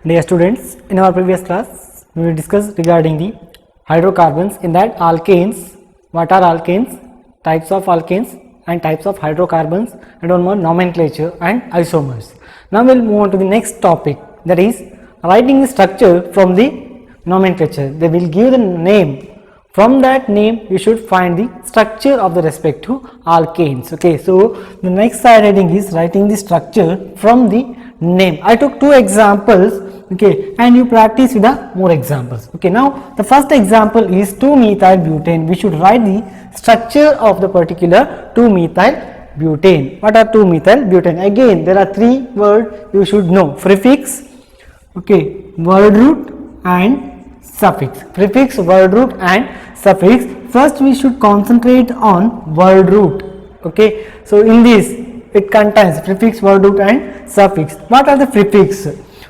Dear students, in our previous class, we will discuss regarding the hydrocarbons. In that, alkanes, what are alkanes, types of alkanes and types of hydrocarbons, and one more nomenclature and isomers. Now we will move on to the next topic, that is writing the structure from the nomenclature. They will give the name. From that name, you should find the structure of the respective alkanes. Okay, so the next heading is writing the structure from the name. I took two examples, okay, and you practice with the more examples. Okay, now the first example is 2-methyl-butane. We should write the structure of the particular 2-methyl-butane. What are 2-methyl-butane? Again, there are three words you should know: prefix, okay, word root and suffix. Prefix, word root and suffix. First we should concentrate on word root. Okay, so in this it contains prefix, word root and suffix. What are the prefix?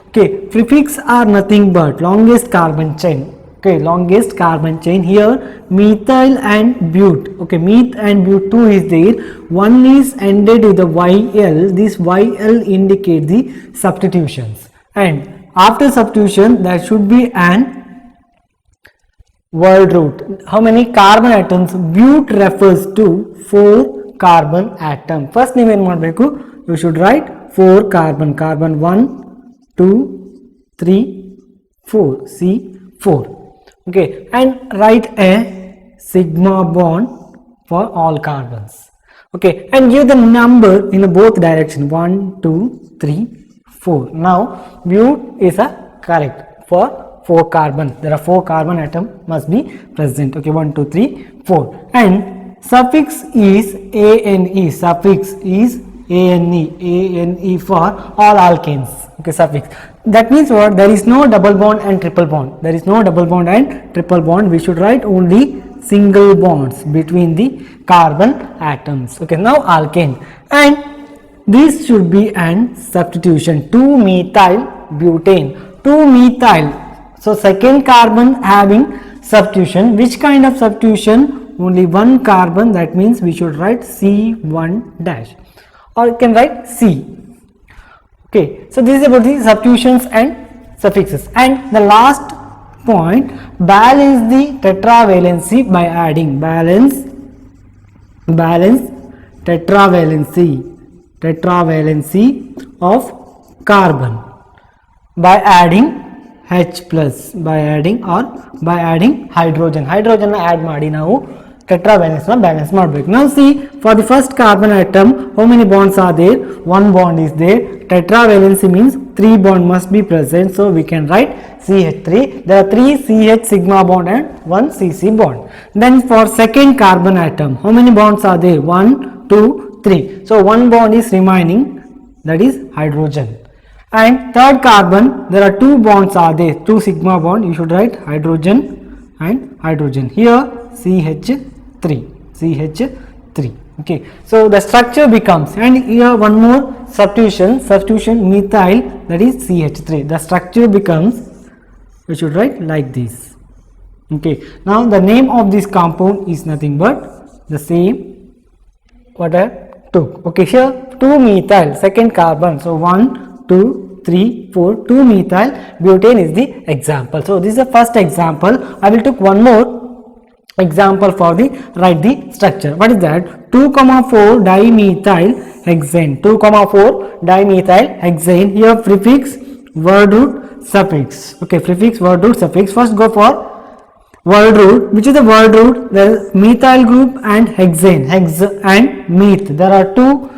Okay, prefix are nothing but longest carbon chain. Okay, longest carbon chain. Here methyl and but. Okay, meth and but 2 is there. One is ended with the YL. This YL indicate the substitutions, and after substitution there should be an word root. How many carbon atoms? But refers to 4 carbon atom. First name ಏನು ಮಾಡಬೇಕು? You should write 4 carbon. Carbon 1, 2, 3, 4. C 4. Okay, and write a sigma bond for all carbons. Okay, and give the number in both direction. 1, 2, 3, 4. Now but is a correct for 4 carbon. There are 4 carbon atom must be present. Okay, 1, 2, 3, 4. And suffix is ane. Suffix is ane. Ane for all alkanes. Okay, suffix. That means what? There is no double bond and triple bond. There is no double bond and triple bond. We should write only single bonds between the carbon atoms. Okay, now alkane. And this should be an substitution. 2-methyl-butane. 2-methyl. So second carbon having substitution. Which kind of substitution? Only one carbon. That means we should write C1 dash, or you can write C. Okay, so this is about the substitutions and suffixes. And the last point, balance the tetravalency by adding. Balance tetravalency of carbon by adding H plus, by adding hydrogen. Hydrogen add ಮಾಡಿ ನಾವು tetravalence na balance ಮಾಡಬೇಕು. Now see, for the first carbon atom, how many bonds are there? 1 bond is there. Tetravalency means 3 bond must be present, so we can write CH3. There are 3 CH sigma bond and 1 CC bond. Then for second carbon atom, how many bonds are there? 1, 2, 3. So 1 bond is remaining, that is hydrogen. And third carbon, there are 2 bonds are there, 2 sigma bond. You should write hydrogen and hydrogen. Here CH3. Okay, so the structure becomes, and here one more substitution methyl, that is CH3. The structure becomes, we should write like this. Okay, now the name of this compound is nothing but the same what I took. Okay, here 2-methyl, second carbon. So 1, 2, 3, 4, 2-methyl-butane is the example. So this is the first example. I will take one more example for the write the structure. What is that? 2,4 dimethylhexane. 2,4 dimethylhexane. Here prefix, word root, suffix. Okay, prefix, word root, suffix. First go for word root. Which is the word root? The methyl group and hexane. Hex and meth. There are 2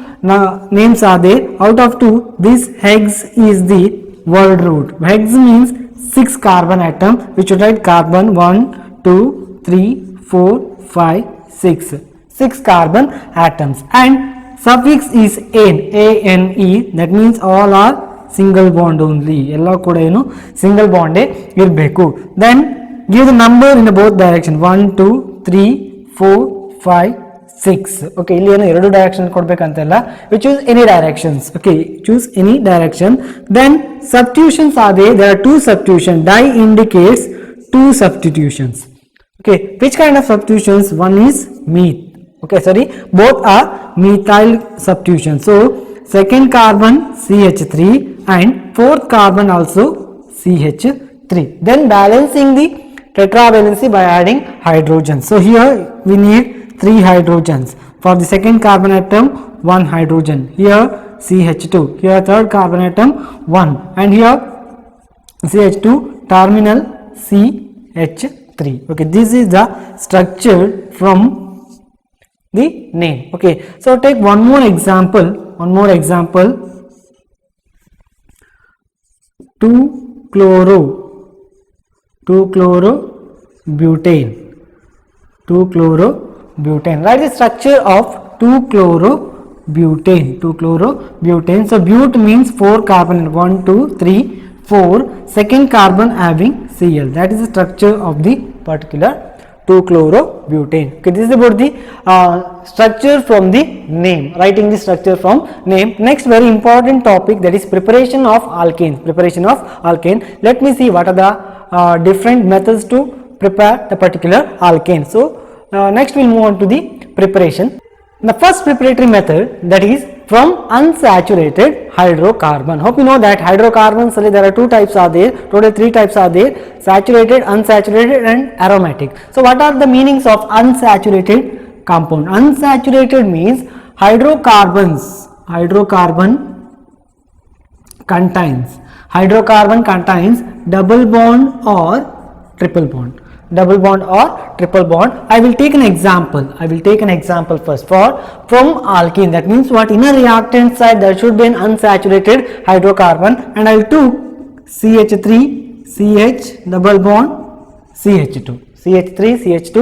names are there. Out of 2, this hex is the word root. Hex means 6 carbon atom. We should write carbon 1, 2, 3, 4, 5, 6. 6 carbon atoms. And suffix is ane. That means all are single bond only. Ella kuda eno single bond irbeku. Then give the number in both direction. 1, 2, 3, 4, 5, 6. Okay, ಇಲ್ಲಿ ಏನು ಎರಡು direction ಕೊಡಬೇಕಂತಲ್ಲ. We choose any directions. Okay, choose any direction. Then substitutions are there. There are 2 substitutions. Di indicates 2 substitutions. Okay, which kind of substitutions? One is meth. Okay, sorry, both are methyl substitution. So second carbon CH3 and fourth carbon also CH3. Then balancing the tetravalency by adding hydrogens. So here we need 3 hydrogens. For the second carbon atom, 1 hydrogen. Here CH2. Here third carbon atom, 1. And here CH2 terminal CH3. Okay, this is the structure from the name. Okay, so take one more example. 2-chlorobutane. Write the structure of 2-chlorobutane. So but means 4 carbon, 1, 2, 3, 4. Second carbon having Cl. That is the structure of the particular 2-chlorobutane. Okay, this is about the structure from the name. Writing the structure from name. Next, very important topic, that is preparation of alkanes. Let me see what are the different methods to prepare the particular alkane. So next we'll move on to the preparation. The first preparatory method, that is from unsaturated hydrocarbon. Hope you know that hydrocarbons, there are 2 types are there, total 3 types are there: saturated, unsaturated and aromatic. So what are the meanings of unsaturated compound? Unsaturated means hydrocarbon contains double bond or triple bond. I will take an example first. From alkene, that means what, in a reactant side there should be an unsaturated hydrocarbon, and I will took CH3 CH double bond CH2, CH3 CH2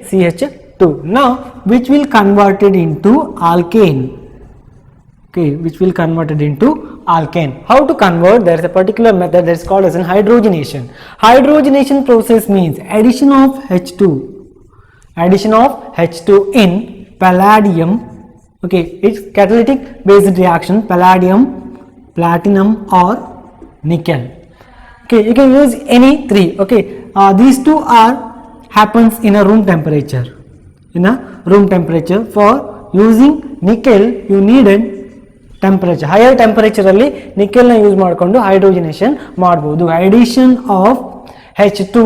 CH2. Now which will convert it into alkane. Okay, which will convert it into alkane. How to convert? There is a particular method that is called as an hydrogenation. Hydrogenation process means addition of H2 in palladium. Okay, it's catalytic based reaction, palladium, platinum or nickel. Okay, you can use any 3. Okay, these 2 happens in a room temperature. For using nickel, you needed temperature, higher temperature alli nickel na use ಮಾಡಿಕೊಂಡು hydrogenation ಮಾಡಬಹುದು. Addition of H2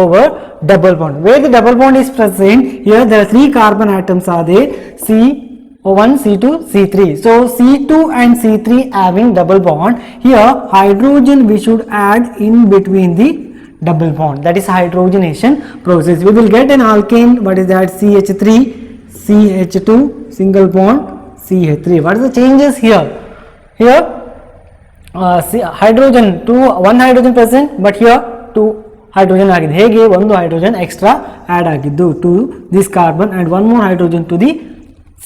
over double bond. Where the double bond is present, here there are 3 carbon atoms are there, C1, C2, C3. So C2 and C3 having double bond. Here hydrogen we should add in between the double bond. That is hydrogenation process. We will get an alkane. What is that? CH3, CH2, single bond, CH3. What is the changes here? Here hydrogen, 1 hydrogen present, but here 2 hydrogen agide. Hege 1 hydrogen extra add agiddu to this carbon and 1 more hydrogen to the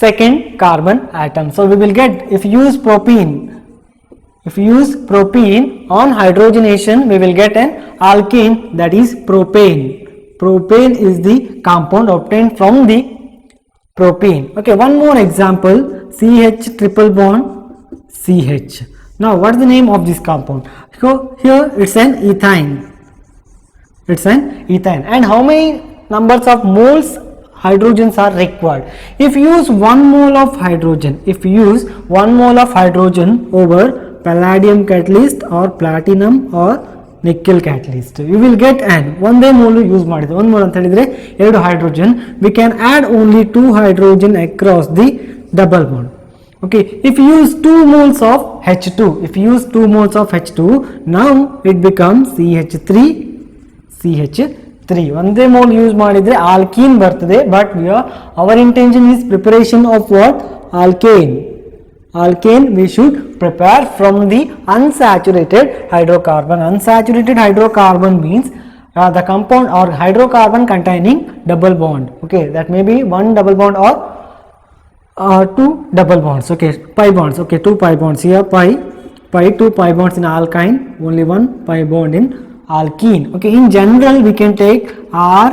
second carbon atom. So we will get, if you use propene on hydrogenation, we will get an alkane, that is propane. Propane is the compound obtained from the propene. Okay, one more example, CH triple bond CH. Now what is the name of this compound? So here it's an ethane. And how many numbers of moles hydrogens are required? If you use 1 mole of hydrogen, over palladium catalyst or platinum or nickel catalyst, you will get an ಒಂದೇ mole use ಮಾಡಿದ್ರೆ 1 mole ಅಂತ ಹೇಳಿದ್ರೆ 2 hydrogen, we can add only 2 hydrogen across the double bond. Okay, if you use 2 moles of H2, now it becomes CH3 ಒಂದೇ mole use ಮಾಡಿದ್ರೆ alkene ಬರ್ತದೆ, but our intention is preparation of what? Alkane we should prepare from the unsaturated hydrocarbon. Unsaturated hydrocarbon means the compound or hydrocarbon containing double bond. Okay, that may be 1 double bond or 2 double bonds. Okay, pi bonds. Okay, 2 pi bonds here, pi 2 pi bonds in alkyne, only 1 pi bond in alkene. Okay, in general we can take R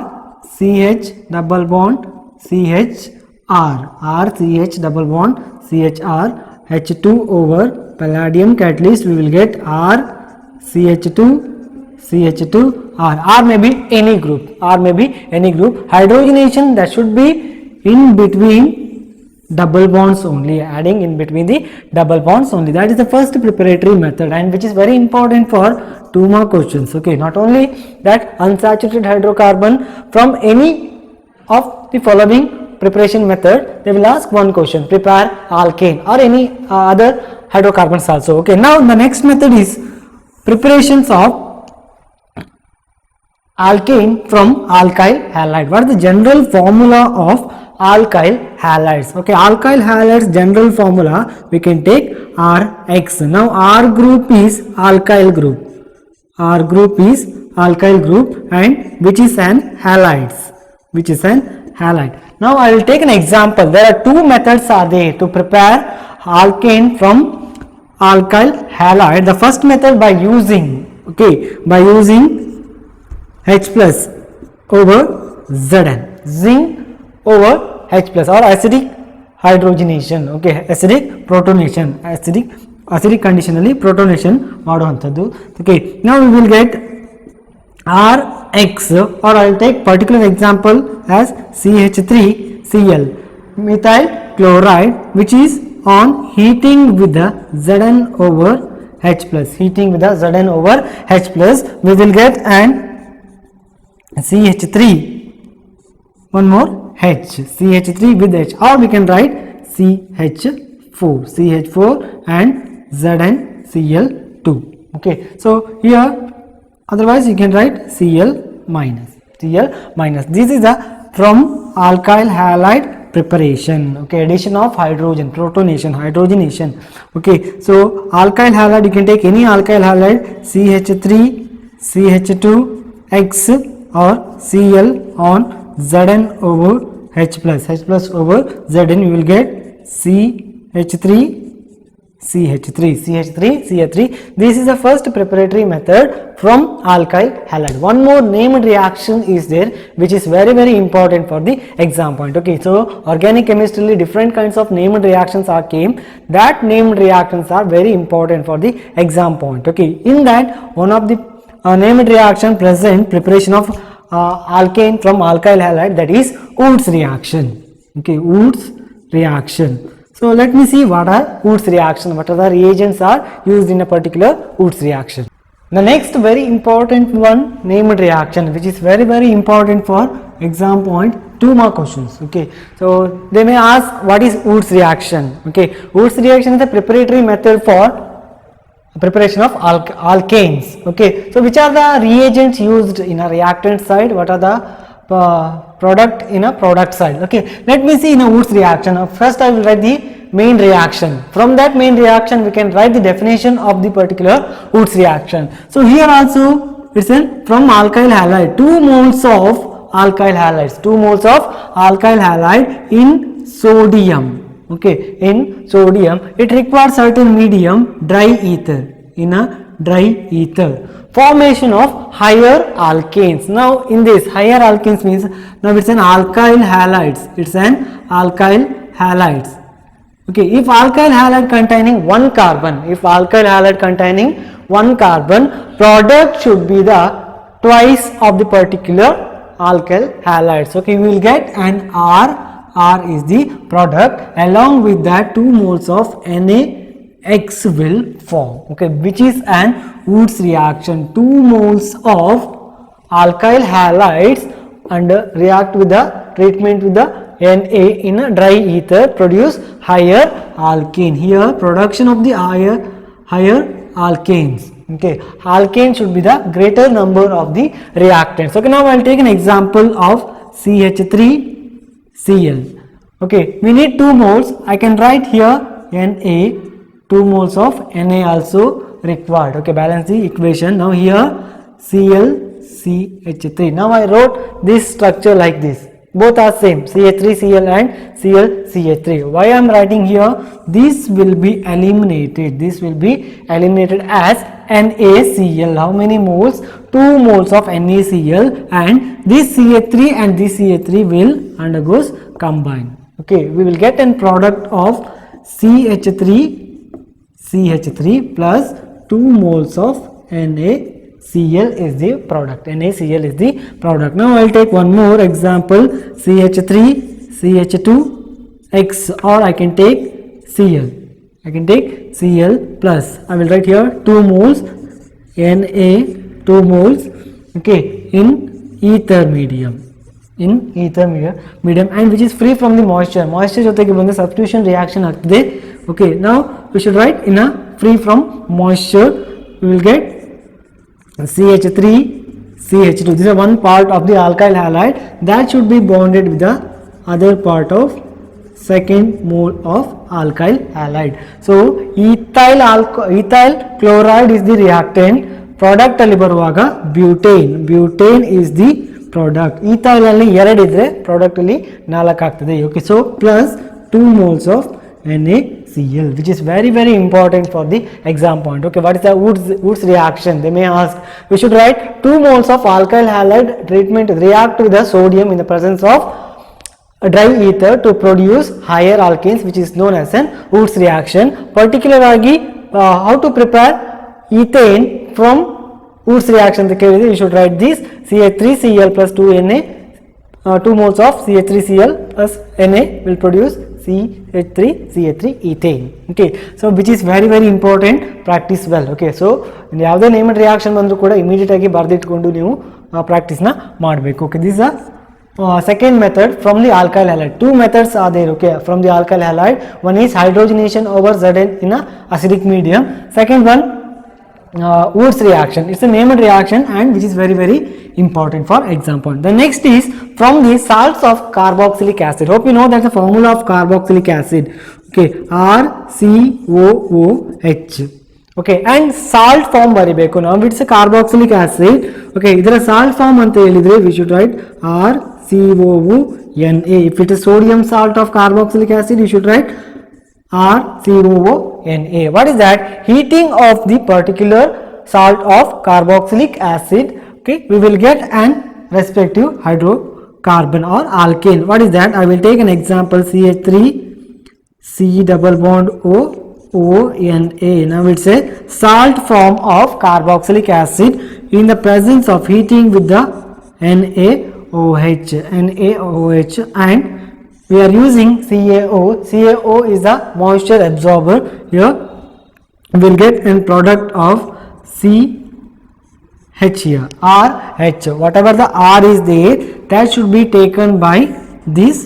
CH double bond CHR, R CH double bond CHR, H2 over palladium catalyst, we will get R CH2 R. R may be any group. Hydrogenation, that should be in between double bonds only, adding in between the double bonds only. That is the first preparatory method, and which is very important for 2 more questions. Okay, not only that, unsaturated hydrocarbon from any of the following preparation method, they will ask one question, prepare alkane or any other hydrocarbons also. Okay, now the next method is preparations of alkane from alkyl halide. What is the general formula of alkyl halides? Okay, alkyl halides general formula we can take Rx. Now R group is alkyl group. R group is alkyl group, and which is an halides. Which is an halide. Now I will take an example. There are two methods are there to prepare alkane from alkyl halide. The first method by using, okay, by using H plus over Zn, zinc over H plus, or acidic hydrogenation. Okay, acidic protonation, acidic conditionally protonation ಮಾಡುವಂತದ್ದು. Okay, now we will get Rx, or I will take particular example as CH3Cl, methyl chloride, which is on heating with the Zn over H plus, heating with the Zn over H plus, we will get an CH3, one more H, CH3 with H, or we can write CH4 and ZnCl2. Okay, so here otherwise you can write Cl minus. This is the from alkyl halide preparation. Okay, addition of hydrogen, protonation, hydrogenation. Okay, so alkyl halide, you can take any alkyl halide, CH3, CH2, X or Cl on Zn over H plus over Zn, you will get CH3, CH3. This is the first preparatory method from alkyl halide. One more named reaction is there, which is very important for the exam point. Okay, so organic chemistry, different kinds of named reactions are came. That named reactions are very important for the exam point. Okay, in that one of the named reaction present preparation of alkane from alkyl halide, that is Woods reaction. Okay, Woods reaction. So let me see what are Woods reaction, what are the reagents are used in a particular Woods reaction. The next very important one, named reaction, which is very important for exam point, 2 more questions. Okay, so they may ask what is Woods reaction. Okay, Woods reaction is a preparatory method for preparation of alkanes. Okay, so which are the reagents used in a reactant side, what are the product in a product side. Okay, let me see in a Woods reaction. First I will write the main reaction. From that main reaction we can write the definition of the particular Woods reaction. So here also it's from alkyl halide, 2 moles of alkyl halides, 2 moles of alkyl halide in sodium. Okay, in sodium it requires certain medium, dry ether, in a dry ether, formation of higher alkanes. Now in this higher alkanes means now it's an alkyl halides, it's an alkyl halides. Okay, if alkyl halide containing 1 carbon, if alkyl halide containing 1 carbon, product should be the twice of the particular alkyl halides. Okay, we will get an R is the product, along with that 2 moles of NaX will form. Okay, which is an Woods reaction. 2 moles of alkyl halides and react with the treatment with the Na in a dry ether, produce higher alkane. Here production of the higher alkanes. Okay, alkane should be the greater number of the reactants. Okay, now I will take an example of CH3Cl. Okay, we need 2 moles. I can write here Na, 2 moles of Na also required. Okay, balance the equation. Now here ClCH3. Now I wrote this structure like this. Both are same, CH3Cl and ClCH3. Why I am writing here? This will be eliminated. This will be eliminated as NaCl. How many moles? 2 moles of NaCl, and this CH3 and this CH3 will undergoes combine. Okay, we will get a product of CH3 plus 2 moles of NaCl is the product. NaCl is the product. Now I will take one more example, CH3, CH2X, or I can take Cl. I can take Cl plus. I will write here 2 moles Na 2 moles, okay, in ether medium, medium, and which is free from the moisture ಜೊತೆಗೆ ಬಂದು substitution reaction ಆಗ್ತದೆ. Okay, now we should write in a free from moisture we will get CH3 CH2. This is one part of the alkyl halide that should be bonded with the other part of second mole of alkyl halide. So ethyl chloride is the reactant. Product ಅಲ್ಲಿ ಬರುವಾಗ butane is the product. ethyl ಅಲ್ಲಿ 2 ಇದ್ರೆ product ಅಲ್ಲಿ 4 ಆಗ್ತದೆ. Okay, so plus 2 moles of NaCl, which is very important for the exam point. Okay, what is the Woods reaction? They may ask. We should write 2 moles of alkyl halide treatment react with the sodium in the presence of a dry ether to produce higher alkanes, which is known as an Woods reaction. Particularly how to prepare ethane from Woods reaction, you should write this: CH3Cl plus 2Na, 2 moles of CH3Cl plus Na will produce CH3 ethane. Okay, so which is very important. Practice well. Okay, so ಯಾವುದೇ named reaction ಬಂದರೂ ಕೂಡ immediate ಆಗಿ ಬರೆದಿಟ್ಕೊಂಡು ನೀವು ಪ್ರಾಕ್ಟೀಸ್ನ ಮಾಡಬೇಕು. Okay, this is a second method from the alkyl halide. 2 methods are there, okay, from the alkyl halide. One is hydrogenation over Zn in a acidic medium. Second one, Woods reaction. It's a named reaction and which is very important for exam point. The next is from the salts of carboxylic acid. Hope you know that the formula of carboxylic acid. Okay, RCOOH. Okay, and salt form baribeku. Now it's a carboxylic acid. Okay, idra salt form anta helidre we should write RCOONA. If it is sodium salt of carboxylic acid, you should write RCOONA. What is that? Heating of the particular salt of carboxylic acid, okay, we will get an respective hydrocarbon or alkane. What is that? I will take an example: CH3 C double bond ONA. Now it's a salt form of carboxylic acid in the presence of heating with the NaOH, and we are using CaO. CaO is the moisture absorber. Here we will get a product of CH here, RH. Whatever the R is there, that should be taken by this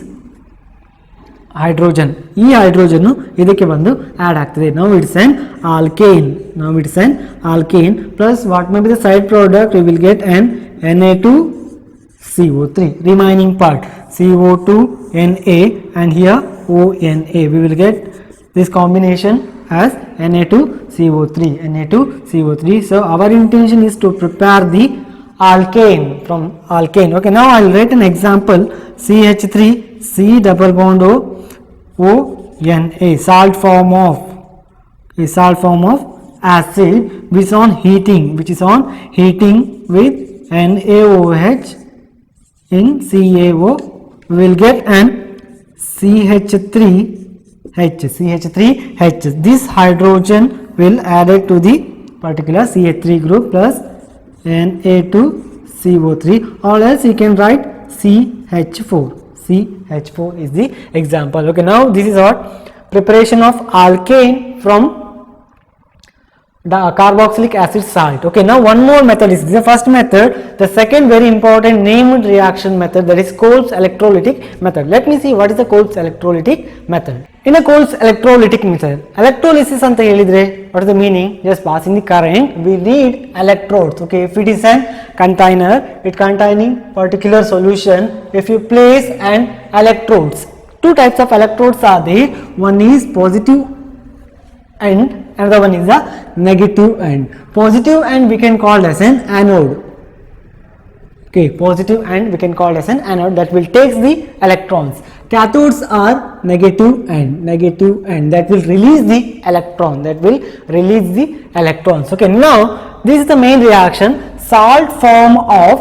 hydrogen. E hydrogen ಇದಕ್ಕೆ ಬಂದು add ಆಗ್ತದೆ. Now it's an alkane. Plus what may be the side product? We will get an Na2CO3. Remaining part CO2Na and here ONA. We will get this combination as Na2CO3. So our intention is to prepare the alkane from alkane. Okay, now I will write an example: CH3 C double bond ONA, salt form of acid which is on heating with NaOH in CaO. We will get an CH3H. This hydrogen will add it to the particular CH3 group plus Na2CO3, or else you can write CH4. CH4 is the example. Okay, now this is what preparation of alkane from the carboxylic acid salt. Okay, now one more method is the first method. The second very important named reaction method, that is Coles electrolytic method. Let me see what is the Coles electrolytic method. In a Coles electrolytic method, electrolysis anta helidre, what is the meaning? Just passing the current, we need electrodes. Okay, if it is an container, it containing particular solution, if you place an electrodes, 2 types of electrodes are there. One is positive end, another one is the negative end. Positive end we can call as an anode. Okay, positive end we can call as an anode, that will take the electrons. Cathodes are negative end that will release the electrons. Okay, now this is the main reaction: salt form of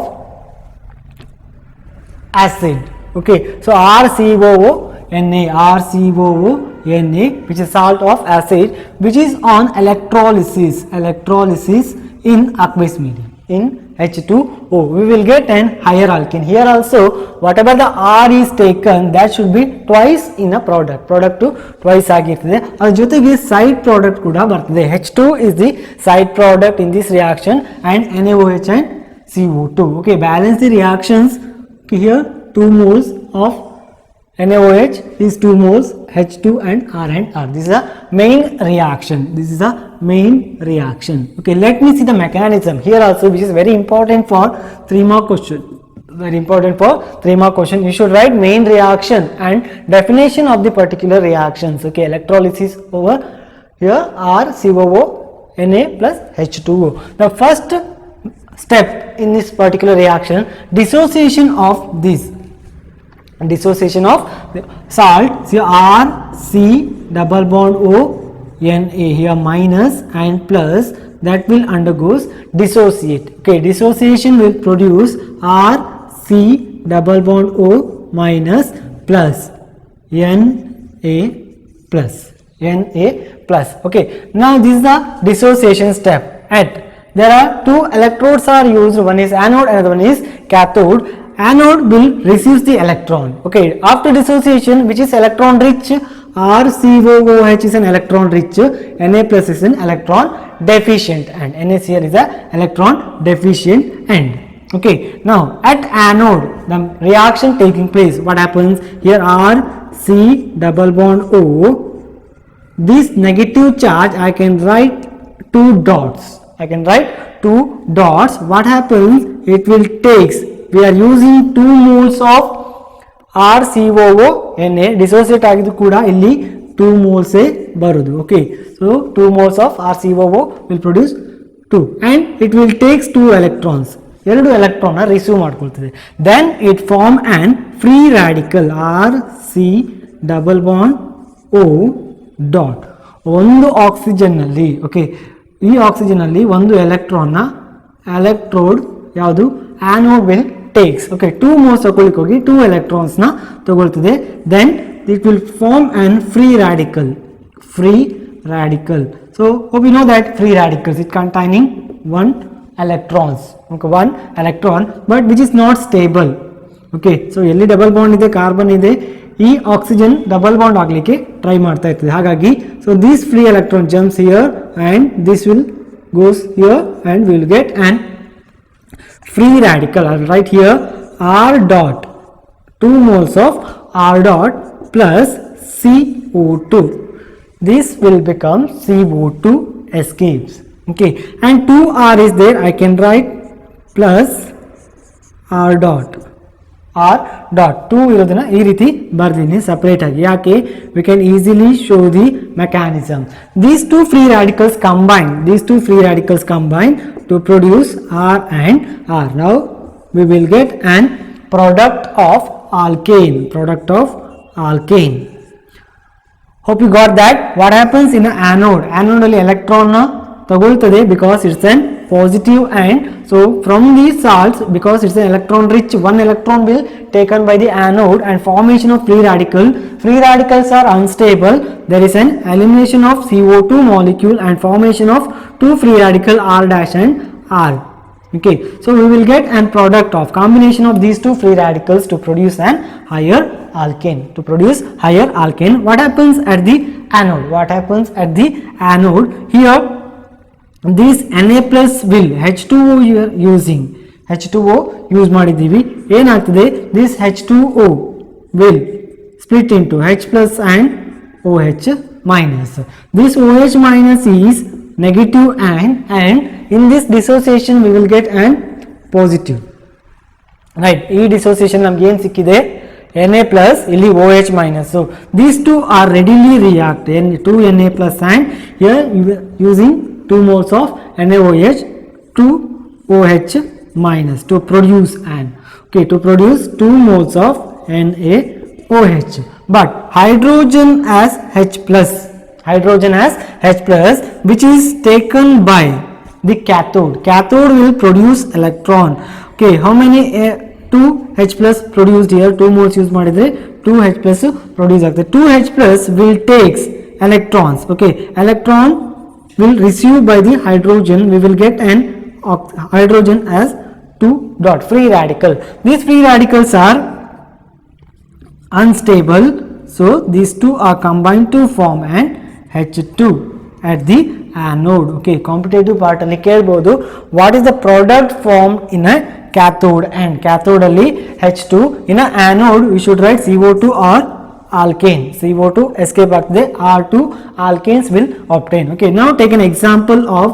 acid. Okay, so RCOONA, which is salt of acid, which is on electrolysis in aqueous medium. H2O. We will get an higher alkane. Here also whatever the R is taken, that should be twice in a product to twice ಆಗಿರ್ತದೆ. ಅದರ ಜೊತೆಗೆ side product ಕೂಡ ಬರ್ತದೆ. H2 is the side product in this reaction and NaOH and CO2. Okay, balance the reactions. Okay, here 2 moles of NaOH is 2 moles H2 and R. This is a main reaction. Okay, let me see the mechanism here also, which is very important for 3 mark question. You should write main reaction and definition of the particular reactions. Okay, electrolysis over here R COO Na plus H2O. The first step in this particular reaction, dissociation of the salt. See R C double bond O Na here minus and plus, that will undergoes dissociate. Okay, dissociation will produce R C double bond O minus plus Na plus. Okay, now this is the dissociation step. There are 2 electrodes are used, one is anode, another one is cathode. Anode will receive the electron. Okay, after dissociation, which is electron rich, RCOOH is an electron rich, Na plus is an electron deficient, and NS here is a electron deficient end. Okay, now at anode, the reaction taking place, what happens here? R C double bond O, this negative charge I can write 2 dots. What happens? It will takes, we are using 2 moles of RCOO Na, dissociate ಆಗಿದ್ದು ಕೂಡ ಇಲ್ಲಿ 2 moles ಬರುದು. Okay, so 2 moles of RCOO will produce 2 and it will takes 2 electrons. 2 electron receive ಮಾಡ್ಕೊಳ್ತದೆ. Then it form an free radical RC double bond O dot. ಒಂದು oxygen ನಲ್ಲಿ, okay, ಈ oxygen ಅಲ್ಲಿ ಒಂದು electrode ಯಾವುದು anode will takes. Okay, 2 moles ತಗೊಳ್ಳಿಕ್ಕೆ ಹೋಗಿ 2 electrons ನ ತಗೊಳ್ತದೆ. Then it will form an free radical. So hope you know that free radicals, it containing 1 electrons. Okay, 1 electron, but which is not stable. Okay, so ಎಲ್ಲಿ double bond ಇದೆ, carbon ಇದೆ, ಈ oxygen double bond ಆಗಲಿಕ್ಕೆ try ಮಾಡ್ತಾ ಇರ್ತದೆ. ಹಾಗಾಗಿ so this free electron jumps here and this will goes here and we will get an free radical. I'll write here R dot, 2 moles of R dot plus CO2. This will become CO2 escapes. Okay, and 2R is there, I can write plus R dot. 2 ಇರೋದನ್ನ ಈ ರೀತಿ ಬರ್ದಿನಿ separate ಆಗಿ. ಯಾಕೆ? we can easily show the mechanism. These two free radicals combine to produce R and R. Now we will get an product of alkane. Hope you got that. What happens in an anode? Anode ಅಲ್ಲಿ electron ನ ತಗೊಳ್ತದೆ because it's an positive end. So from these salts, because it's an electron rich, 1 electron will taken by the anode and formation of free radical. Free radicals are unstable. There is an elimination of CO2 molecule and formation of 2 free radical R dash and R. Okay, so we will get an product of combination of these 2 free radicals to produce an higher alkane. What happens at the anode? Here this Na plus will H2O you are using, H2O use ಮಾಡಿದ್ದೀವಿ. ಏನಾಗ್ತದೆ? this H2O will split into H plus and OH minus. This OH minus is negative and in this dissociation we will get an positive. Right, ಈ dissociation ನಮಗೆ ಏನು ಸಿಕ್ಕಿದೆ? Na plus ಇಲ್ಲಿ OH minus. So these two are readily react, 2 Na plus and here using 2 moles of NaOH to OH minus to produce 2 moles of NaOH. But hydrogen as H plus, which is taken by the cathode. Cathode will produce electron. Okay, how many 2H plus produced here? 2 moles use ಮಾಡಿದ್ರೆ 2H plus produce ಆಗ್ತದೆ. 2H plus will takes electrons. Okay, electron will receive by the hydrogen. We will get an hydrogen as 2 dot free radical. These free radicals are unstable, so these two are combined to form an H2 at the anode. Okay, competitive part alli kelbodu, what is the product formed in a cathode, and cathode alli H2, in a anode we should write CO2 or alkane. CO2 escape ಆಗ್ತದೆ, R2 alkanes will obtain. Okay, now take an example of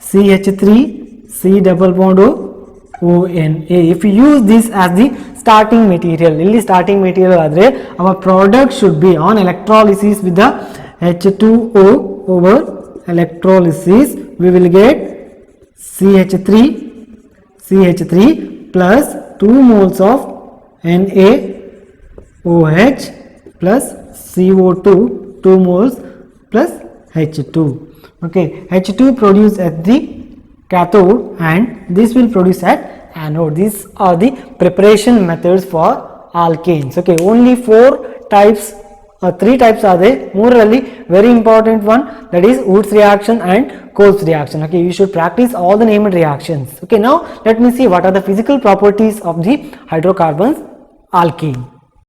CH3 C double bond ONA. If you use this as the starting material, ಇಲ್ಲಿ starting material ಆದರೆ our product should be on electrolysis with the H2O over electrolysis, we will get CH3 plus 2 moles of NaOH plus CO2 2 moles plus H2. Okay, H2 produced at the cathode and this will produce at anode. These are the preparation methods for alkanes. Okay, only 4 types, 3 types are there. Morally very important one, that is Woods reaction and Coles reaction. Okay, you should practice all the named reactions. Okay, now let me see what are the physical properties of the hydrocarbons alkane.